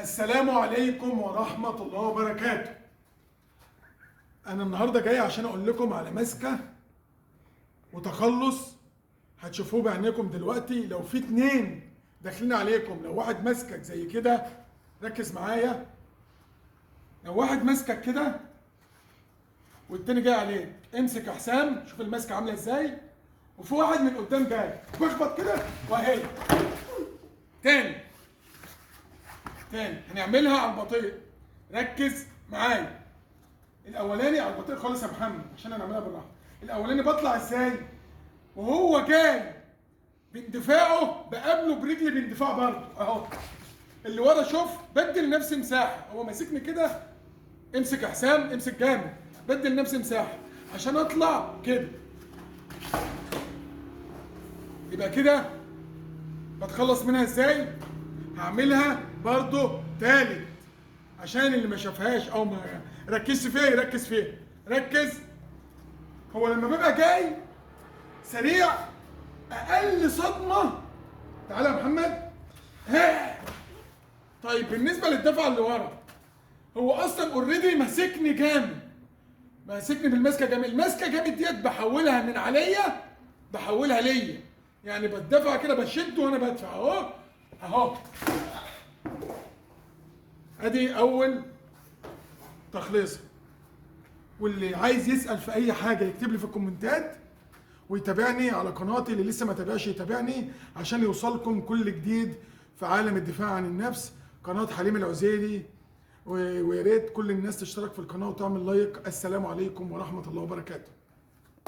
السلام عليكم ورحمة الله وبركاته. أنا النهاردة جاي عشان أقول لكم على مسكة وتخلص هتشوفوه بعينيكم دلوقتي. لو في اتنين داخلين عليكم، لو واحد ماسكك زي كده، ركز معايا. لو واحد ماسكك كده والتاني جاي عليك، امسك يا حسام، شوف الماسكة عاملة ازاي. وفي واحد من قدام جاي بخبط كده وهي تاني هنعملها على البطيء. ركز معايا. الاولاني على البطيء خالص يا محمد عشان انا اعملها بالراحه. الاولاني بطلع ازاي وهو جاي باندفاعه، بقابله برجلي باندفاع برضه اهو. اللي ورا شوف، بدل نفسي مساحه. هو ماسكني كده، امسك يا حسام، امسك جامد، بدل نفسي مساحه عشان اطلع كده. يبقى كده بتخلص منها ازاي؟ هعملها برضه تالت عشان اللي ما شافهاش او ما ركزش فيها يركز فيها. ركز. هو لما بيبقى جاي سريع، اقل صدمه، تعالى يا محمد، ها. طيب بالنسبه للدفعه اللي ورا، هو اصلا اوريدي ماسكني جامد، ماسكني بالماسكه جامد. الماسكه جامد ديت بحولها من عليا بحولها ليا، يعني بدفع كده، بشد وانا بدفع اهو اهو. ادي اول تخليصه. واللي عايز يسال في اي حاجه يكتب لي في الكومنتات، ويتابعني على قناتي. اللي لسه ما تابعش يتابعني عشان يوصلكم كل جديد في عالم الدفاع عن النفس. قناه حليم العزيري، ويا ريت كل الناس تشترك في القناه وتعمل لايك. السلام عليكم ورحمه الله وبركاته.